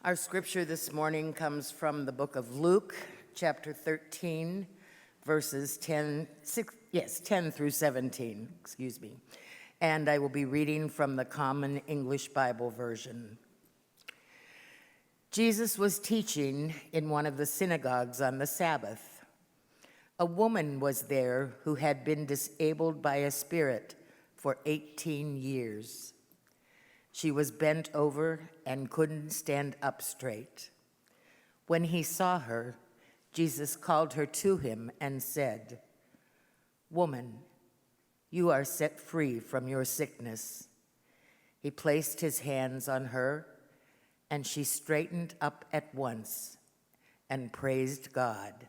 Our scripture this morning comes from the book of Luke, chapter 13, verses 10 through 17, And I will be reading from the Common English Bible version. Jesus was teaching in one of the synagogues on the Sabbath. A woman was there who had been disabled by a spirit for 18 years. She was bent over and couldn't stand up straight. When he saw her, Jesus called her to him and said, "Woman, you are set free from your sickness." He placed his hands on her, and she straightened up at once and praised God.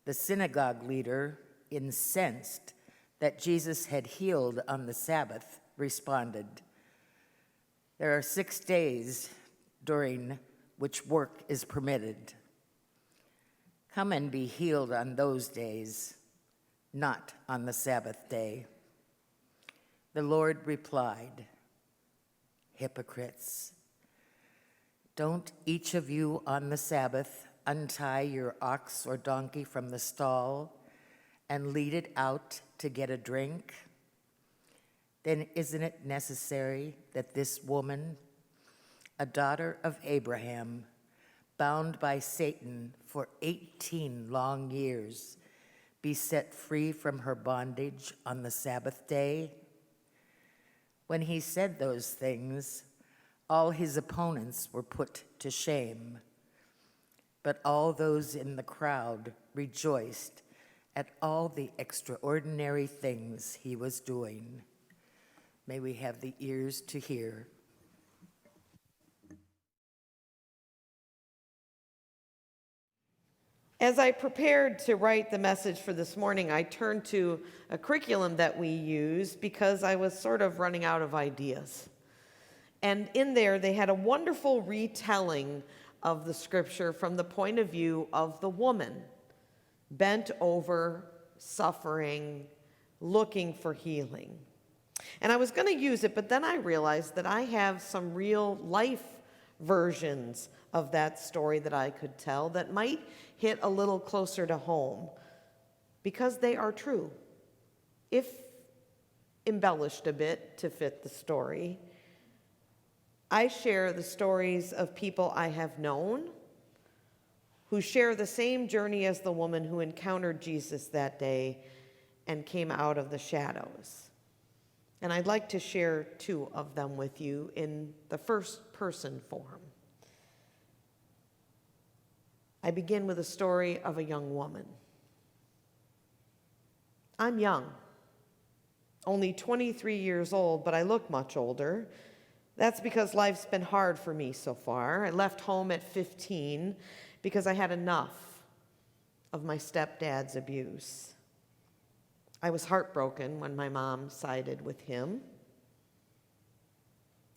The synagogue leader, incensed that Jesus had healed on the Sabbath, responded, "There are 6 days during which work is permitted. Come and be healed on those days, not on the Sabbath day." The Lord replied, "Hypocrites, don't each of you on the Sabbath untie your ox or donkey from the stall and lead it out to get a drink? Then isn't it necessary that this woman, a daughter of Abraham, bound by Satan for 18 long years, be set free from her bondage on the Sabbath day?" When he said those things, all his opponents were put to shame. But all those in the crowd rejoiced at all the extraordinary things he was doing. May we have the ears to hear. As I prepared to write the message for this morning, I turned to a curriculum that we use because I was sort of running out of ideas. And in there, they had a wonderful retelling of the scripture from the point of view of the woman, bent over, suffering, looking for healing. And I was going to use it, but then I realized that I have some real life versions of that story that I could tell that might hit a little closer to home because they are true, if embellished a bit to fit the story. I share the stories of people I have known who share the same journey as the woman who encountered Jesus that day and came out of the shadows. And I'd like to share 2 of them with you in the first person form. I begin with a story of a young woman. I'm young, only 23 years old, but I look much older. That's because life's been hard for me so far. I left home at 15 because I had enough of my stepdad's abuse. I was heartbroken when my mom sided with him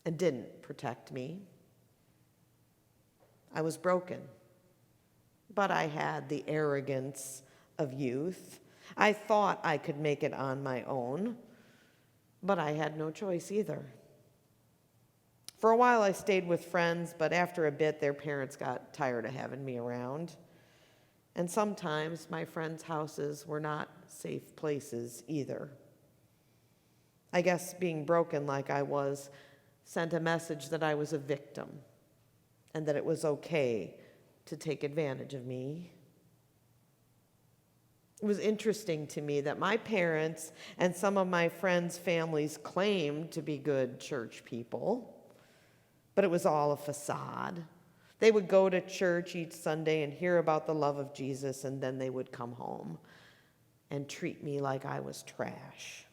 and didn't protect me. I was broken, but I had the arrogance of youth. I thought I could make it on my own, but I had no choice either. For a while I stayed with friends, but after a bit their parents got tired of having me around. And sometimes my friends' houses were not safe places either. I guess being broken like I was sent a message that I was a victim and that it was okay to take advantage of me. It was interesting to me that my parents and some of my friends' families claimed to be good church people, but it was all a facade. They would go to church each Sunday and hear about the love of Jesus, and then they would come home and treat me like I was trash.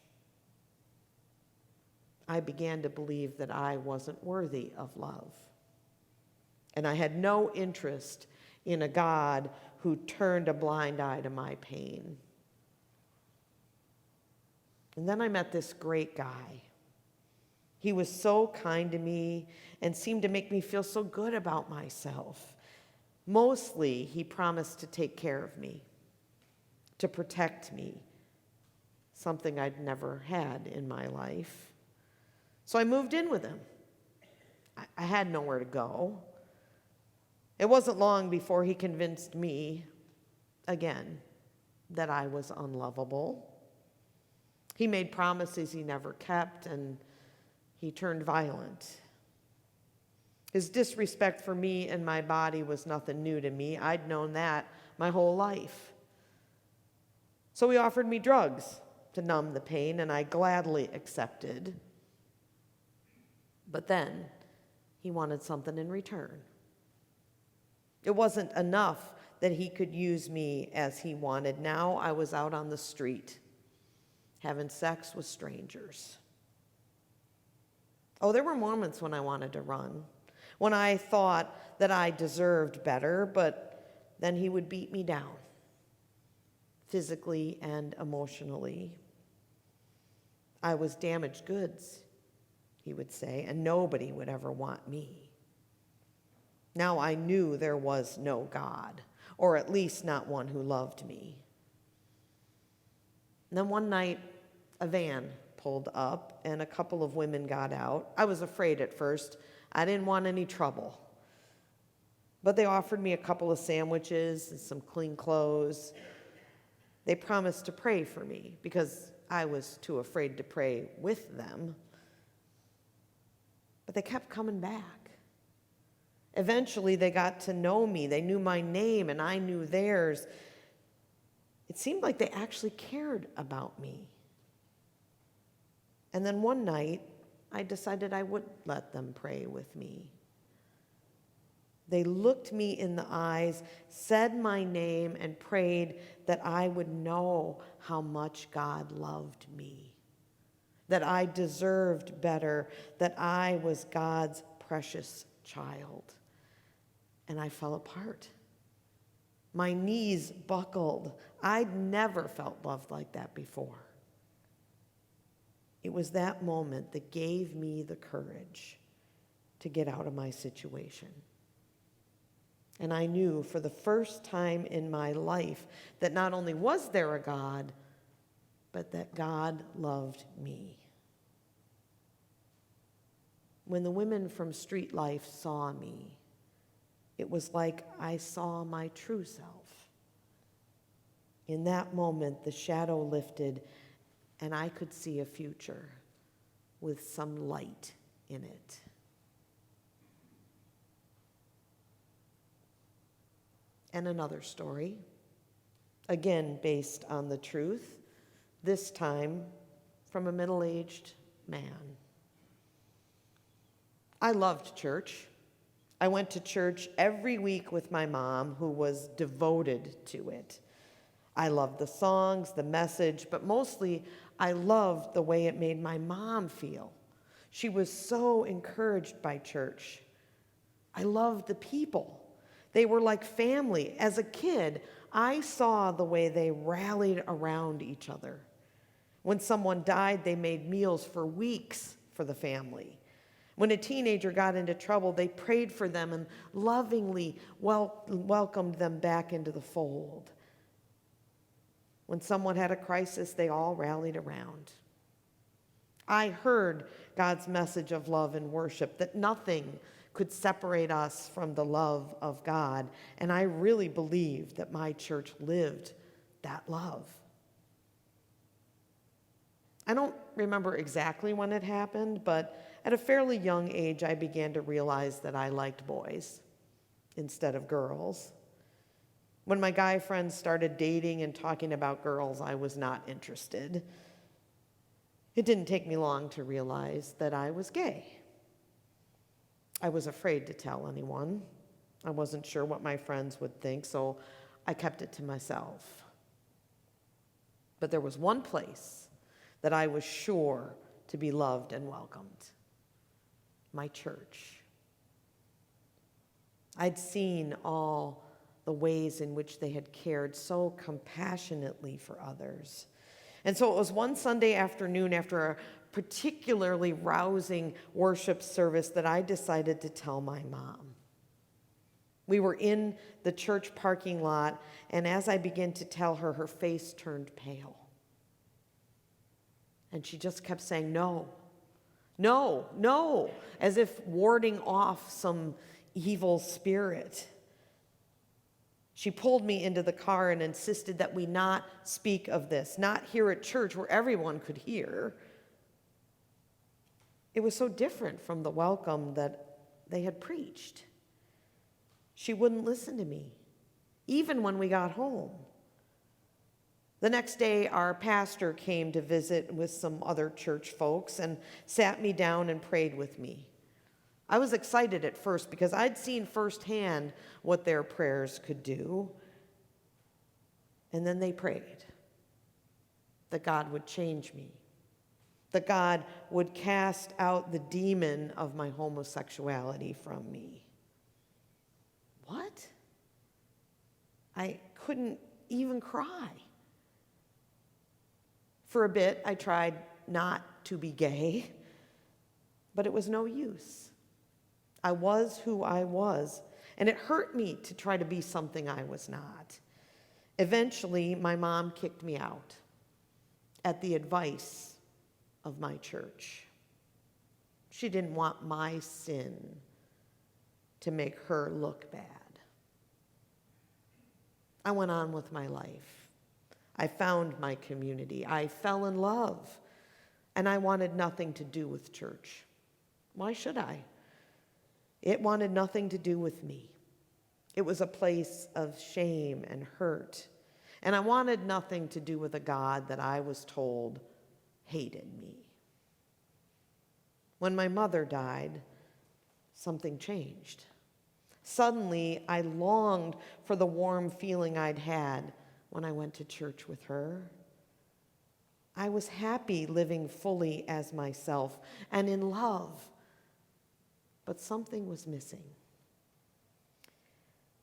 I began to believe that I wasn't worthy of love. And I had no interest in a God who turned a blind eye to my pain. And then I met this great guy. He was so kind to me and seemed to make me feel so good about myself. Mostly, he promised to take care of me, to protect me, something I'd never had in my life. So I moved in with him. I had nowhere to go. It wasn't long before he convinced me, again, that I was unlovable. He made promises he never kept, and he turned violent. His disrespect for me and my body was nothing new to me. I'd known that my whole life. So he offered me drugs to numb the pain, and I gladly accepted. But then he wanted something in return. It wasn't enough that he could use me as he wanted. Now I was out on the street, having sex with strangers. Oh, there were moments when I wanted to run, when I thought that I deserved better, but then he would beat me down, physically and emotionally. I was damaged goods, he would say, and nobody would ever want me. Now I knew there was no God, or at least not one who loved me. And then one night, a van pulled up, and a couple of women got out. I was afraid at first. I didn't want any trouble. But they offered me a couple of sandwiches and some clean clothes. They promised to pray for me because I was too afraid to pray with them. But they kept coming back. Eventually, they got to know me. They knew my name, and I knew theirs. It seemed like they actually cared about me. And then one night, I decided I would let them pray with me. They looked me in the eyes, said my name, and prayed that I would know how much God loved me, that I deserved better, that I was God's precious child. And I fell apart. My knees buckled. I'd never felt loved like that before. It was that moment that gave me the courage to get out of my situation. And I knew for the first time in my life that not only was there a God, but that God loved me. When the women from Street Life saw me, it was like I saw my true self. In that moment, the shadow lifted, and I could see a future with some light in it. And another story, again based on the truth, this time from a middle-aged man. I loved church. I went to church every week with my mom, who was devoted to it. I loved the songs, the message, but mostly I loved the way it made my mom feel. She was so encouraged by church. I loved the people. They were like family. As a kid, I saw the way they rallied around each other. When someone died, they made meals for weeks for the family. When a teenager got into trouble, they prayed for them and lovingly welcomed them back into the fold. When someone had a crisis, they all rallied around. I heard God's message of love and worship, that nothing could separate us from the love of God, and I really believed that my church lived that love. I don't remember exactly when it happened, but at a fairly young age, I began to realize that I liked boys instead of girls. When my guy friends started dating and talking about girls, I was not interested. It didn't take me long to realize that I was gay. I was afraid to tell anyone. I wasn't sure what my friends would think, so I kept it to myself. But there was one place that I was sure to be loved and welcomed: my church. I'd seen all the ways in which they had cared so compassionately for others. And so it was one Sunday afternoon after a particularly rousing worship service that I decided to tell my mom. We were in the church parking lot, and as I began to tell her, her face turned pale. And she just kept saying, "No, no, no," as if warding off some evil spirit. She pulled me into the car and insisted that we not speak of this, not here at church where everyone could hear. It was so different from the welcome that they had preached. She wouldn't listen to me, even when we got home. The next day, our pastor came to visit with some other church folks and sat me down and prayed with me. I was excited at first because I'd seen firsthand what their prayers could do. And then they prayed that God would change me, that God would cast out the demon of my homosexuality from me. What? I couldn't even cry. For a bit, I tried not to be gay, but it was no use. I was who I was, and it hurt me to try to be something I was not. Eventually, my mom kicked me out at the advice of my church. She didn't want my sin to make her look bad. I went on with my life. I found my community. I fell in love, and I wanted nothing to do with church. Why should I? It wanted nothing to do with me. It was a place of shame and hurt, and I wanted nothing to do with a God that I was told hated me. When my mother died, something changed. Suddenly, I longed for the warm feeling I'd had when I went to church with her. I was happy living fully as myself and in love, but something was missing.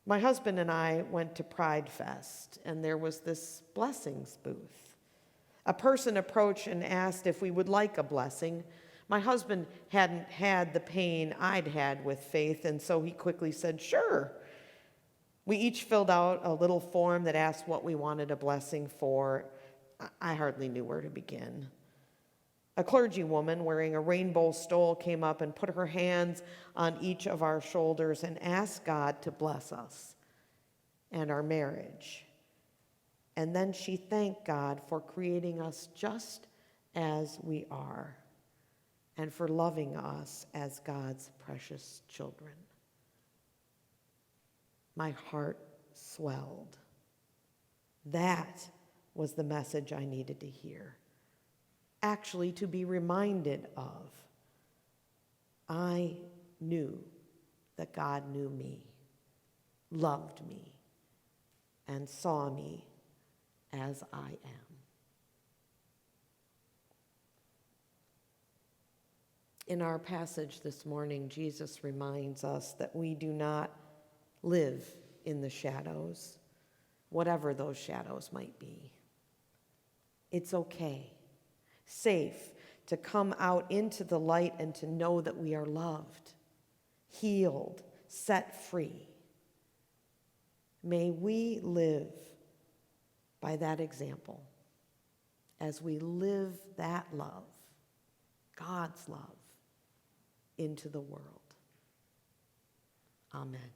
My husband and I went to Pride Fest, and there was this blessings booth. A person approached and asked if we would like a blessing. My husband hadn't had the pain I'd had with faith, and so he quickly said, "Sure." We each filled out a little form that asked what we wanted a blessing for. I hardly knew where to begin. A clergywoman wearing a rainbow stole came up and put her hands on each of our shoulders and asked God to bless us and our marriage. And then she thanked God for creating us just as we are and for loving us as God's precious children. My heart swelled. That was the message I needed to hear. Actually, to be reminded of. I knew that God knew me, loved me, and saw me as I am. In our passage this morning, Jesus reminds us that we do not live in the shadows, whatever those shadows might be. It's okay, safe to come out into the light and to know that we are loved, healed, set free. May we live by that example as we live that love, God's love, into the world. Amen.